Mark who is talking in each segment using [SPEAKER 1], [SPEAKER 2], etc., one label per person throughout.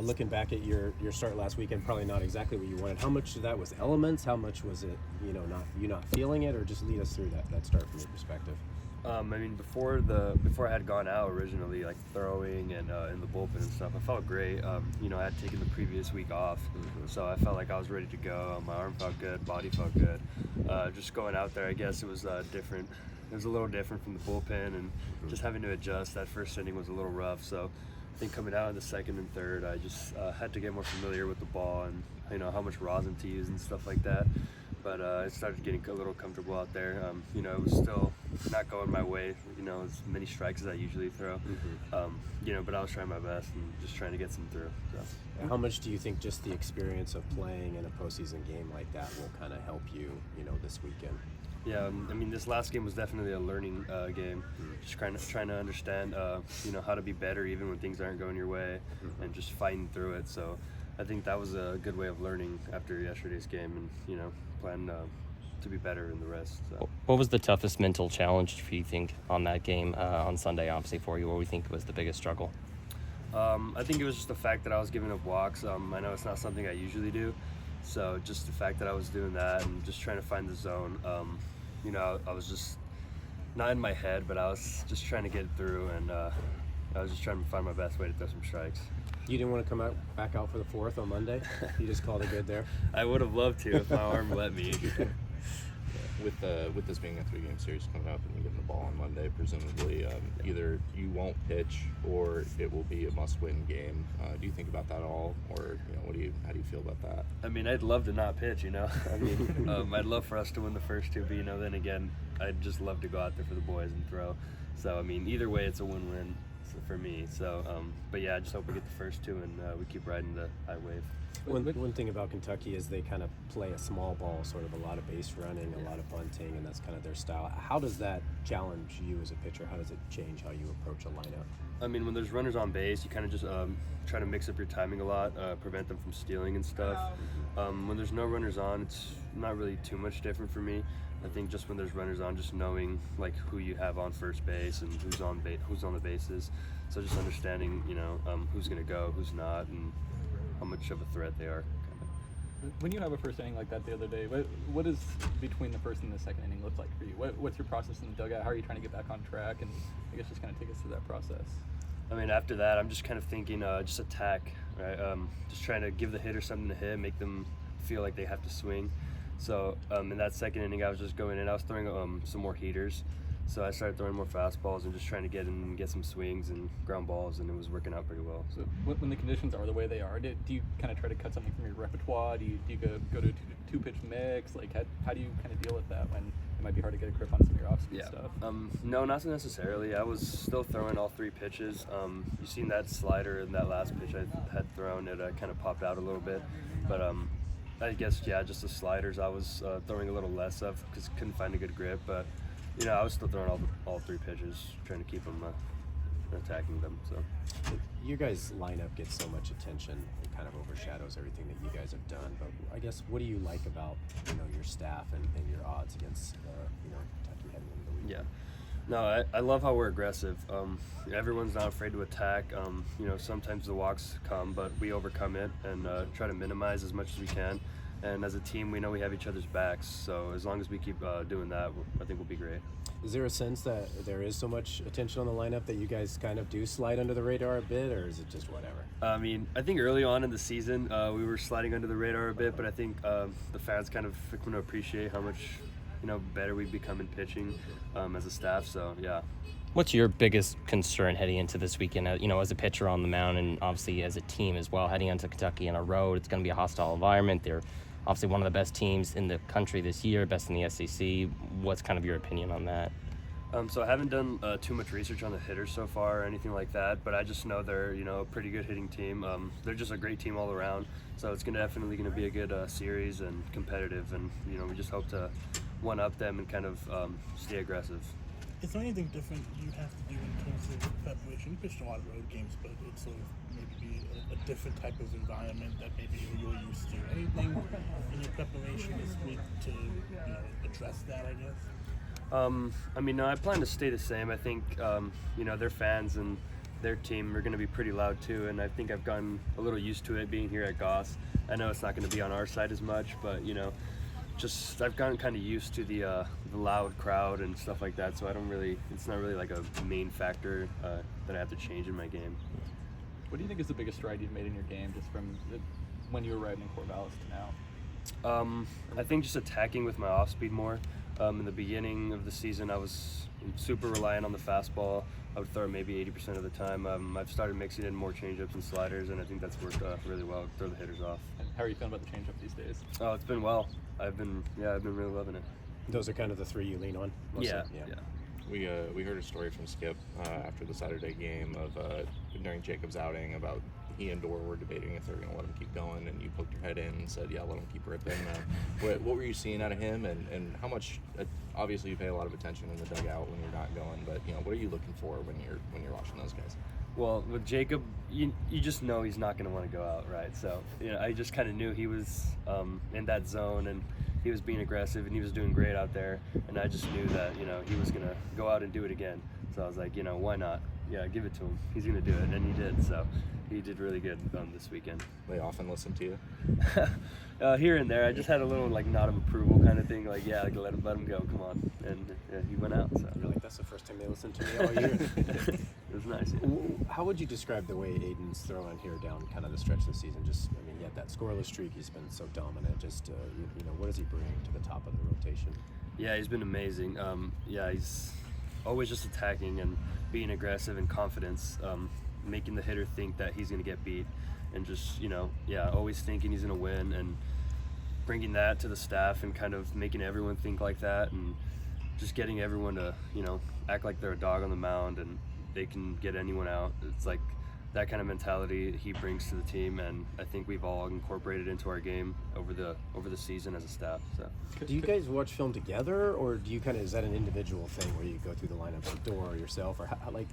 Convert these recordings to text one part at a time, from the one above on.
[SPEAKER 1] Looking back at your start last weekend, probably not exactly what you wanted. How much of that was elements? How much was it, not feeling it, or just lead us through that start from your perspective?
[SPEAKER 2] I mean, before I had gone out originally, like throwing and in the bullpen and stuff, I felt great. I had taken the previous week off, so I felt like I was ready to go. My arm felt good, body felt good. Just going out there, I guess it was different. It was a little different from the bullpen, and just having to adjust. That first inning was a little rough, so I think coming out in the second and third, I just had to get more familiar with the ball and how much rosin to use and stuff like that. But I started getting a little comfortable out there. It was still not going my way, as many strikes as I usually throw. But I was trying my best and just trying to get some through. So.
[SPEAKER 1] How much do you think just the experience of playing in a postseason game like that will kind of help you, this weekend?
[SPEAKER 2] Yeah, this last game was definitely a learning game. Just trying to understand, how to be better even when things aren't going your way, and just fighting through it. So I think that was a good way of learning after yesterday's game, and plan to be better in the rest. So.
[SPEAKER 3] What was the toughest mental challenge, do you think, on that game on Sunday, obviously, for you? What do you think was the biggest struggle?
[SPEAKER 2] I think it was just the fact that I was giving up walks. I know it's not something I usually do, so just the fact that I was doing that and just trying to find the zone. I was just not in my head, but I was just trying to get it through, and I was just trying to find my best way to throw some strikes.
[SPEAKER 1] You didn't want to come back out for the fourth on Monday? You just called it good there?
[SPEAKER 2] I would have loved to if my arm let me.
[SPEAKER 4] With this being a 3-game series coming up and you getting the ball on Monday, presumably either you won't pitch or it will be a must-win game. Do you think about that at all, or how do you feel about that?
[SPEAKER 2] I'd love to not pitch. I'd love for us to win the first two, but then again, I'd just love to go out there for the boys and throw. So either way, it's a win-win for me. So, but yeah, I just hope we get the first two and we keep riding the high wave.
[SPEAKER 1] One thing about Kentucky is they kind of play a small ball, sort of a lot of base running, a lot of bunting, and that's kind of their style. How does that challenge you as a pitcher? How does it change how you approach a lineup?
[SPEAKER 2] When there's runners on base, you kind of just try to mix up your timing a lot, prevent them from stealing and stuff. When there's no runners on, it's not really too much different for me. I think just when there's runners on, just knowing like who you have on first base and who's on the bases. So just understanding, who's going to go, who's not, and how much of a threat they are.
[SPEAKER 5] When you have a first inning like that the other day, what does between the first and the second inning look like for you? What's your process in the dugout? How are you trying to get back on track? And I guess just kind of take us through that process.
[SPEAKER 2] After that, I'm just kind of thinking, just attack, right? Just trying to give the hitter something to hit, make them feel like they have to swing. So in that second inning, I was just going in. I was throwing some more heaters. So I started throwing more fastballs and just trying to get some swings and ground balls, and it was working out pretty well.
[SPEAKER 5] So when the conditions are the way they are, do you kind of try to cut something from your repertoire? Do you go to two-pitch mix? Like how do you kind of deal with that when it might be hard to get a grip on some of your off-speed stuff?
[SPEAKER 2] No, not necessarily. I was still throwing all three pitches. You seen that slider in that last pitch I had thrown. It kind of popped out a little bit, but I guess just the sliders I was throwing a little less of because couldn't find a good grip, but. I was still throwing all three pitches, trying to keep them attacking them. So,
[SPEAKER 1] your guys' lineup gets so much attention; it kind of overshadows everything that you guys have done. But I guess, what do you like about your staff and your odds against Kentucky heading into the week?
[SPEAKER 2] Yeah, no, I love how we're aggressive. Everyone's not afraid to attack. Sometimes the walks come, but we overcome it and try to minimize as much as we can. And as a team, we know we have each other's backs, so as long as we keep doing that, I think we'll be great.
[SPEAKER 1] Is there a sense that there is so much attention on the lineup that you guys kind of do slide under the radar a bit, or is it just whatever?
[SPEAKER 2] I think early on in the season, we were sliding under the radar a bit, but I think the fans kind of going to appreciate how much better we've become in pitching as a staff, so yeah.
[SPEAKER 3] What's your biggest concern heading into this weekend? As a pitcher on the mound and obviously as a team as well, heading into Kentucky on a road, it's going to be a hostile environment. They're obviously one of the best teams in the country this year, best in the SEC. What's kind of your opinion on that?
[SPEAKER 2] So I haven't done too much research on the hitters so far or anything like that, but I just know they're a pretty good hitting team. They're just a great team all around, so it's definitely going to be a good series and competitive, and we just hope to one-up them and kind of stay aggressive.
[SPEAKER 6] Is there anything different you have to do in terms of preparation? You pitched a lot of road games, but it's sort of maybe a different type of environment that maybe you're used to. Anything in your preparation this week to address that, I guess?
[SPEAKER 2] No, I plan to stay the same. I think they're fans, and their team are going to be pretty loud too, and I think I've gotten a little used to it being here at Goss. I know it's not going to be on our side as much, but just I've gotten kind of used to the loud crowd and stuff like that, so it's not really like a main factor that I have to change in my game.
[SPEAKER 5] What do you think is the biggest stride you've made in your game, just from when you arrived in Corvallis to now?
[SPEAKER 2] I think just attacking with my off speed more. In the beginning of the season, I was super reliant on the fastball. I would throw it maybe 80% of the time. I've started mixing in more changeups and sliders, and I think that's worked really well. Throw the hitters off.
[SPEAKER 5] And how are you feeling about the changeup these days?
[SPEAKER 2] Oh, it's been well. I've been really loving it.
[SPEAKER 1] Those are kind of the three you lean on. Mostly?
[SPEAKER 2] Yeah.
[SPEAKER 4] We heard a story from Skip after the Saturday game of during Jacob's outing about he and Dor were debating if they were going to let him keep going, and you poked your head in and said, "Yeah, let him keep ripping." What were you seeing out of him, and how much? Obviously, you pay a lot of attention in the dugout when you're not going, but what are you looking for when you're watching those guys?
[SPEAKER 2] Well, with Jacob, you just know he's not going to want to go out, right? So I just kind of knew he was in that zone, and he was being aggressive, and he was doing great out there, and I just knew that he was going to go out and do it again. So I was like, why not? Yeah, give it to him. He's going to do it, and he did. So he did really good this weekend.
[SPEAKER 4] They often listen to you?
[SPEAKER 2] Here and there. I just had a little nod of approval kind of thing, let him go, come on, and he went out. So
[SPEAKER 1] You're like, that's the first time they listened to me all year.
[SPEAKER 2] it was nice. Yeah.
[SPEAKER 1] How would you describe the way Aiden's throwing here down kind of the stretch of the season? He had that scoreless streak. He's been so dominant. Just, what does he bring to the top of the rotation?
[SPEAKER 2] Yeah, he's been amazing. He's always just attacking and being aggressive and confidence, making the hitter think that he's going to get beat, and just, always thinking he's going to win, and bringing that to the staff and kind of making everyone think like that, and just getting everyone to, act like they're a dog on the mound and they can get anyone out. It's like that kind of mentality he brings to the team, and I think we've all incorporated into our game over the season as a staff. So.
[SPEAKER 1] Do you guys watch film together, or do you is that an individual thing where you go through the lineups with Dor or yourself, or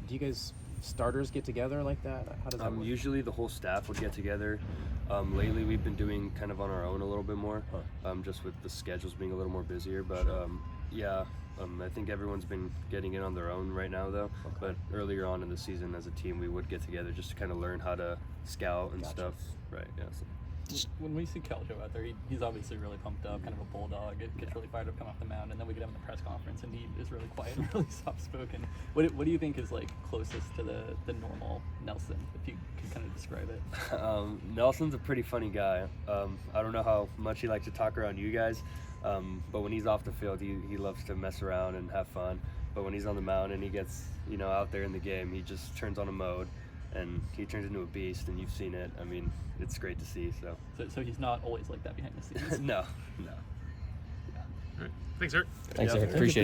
[SPEAKER 1] do you guys starters get together like that? How does that work?
[SPEAKER 2] Usually the whole staff would get together. Lately we've been doing kind of on our own a little bit more, just with the schedules being a little more busier. But I think everyone's been getting in on their own right now, though.
[SPEAKER 1] Okay.
[SPEAKER 2] But earlier on in the season, as a team, we would get together just to kind of learn how to scout and stuff. Right. Yeah. So.
[SPEAKER 5] When we see Keljo out there, he's obviously really pumped up, kind of a bulldog. It gets really fired up coming off the mound, and then we get him in the press conference, and he is really quiet and really soft-spoken. What do you think is closest to the normal Nelson, if you can kind of describe it?
[SPEAKER 2] Nelson's a pretty funny guy. I don't know how much he likes to talk around you guys, but when he's off the field, he loves to mess around and have fun. But when he's on the mound and he gets out there in the game, he just turns on a mode, and he turns into a beast, and you've seen it. It's great to see.
[SPEAKER 5] So he's not always like that behind the scenes.
[SPEAKER 2] No.
[SPEAKER 7] All right. Thanks, Eric.
[SPEAKER 3] Thanks,
[SPEAKER 2] Yeah.
[SPEAKER 3] Eric. Appreciate it.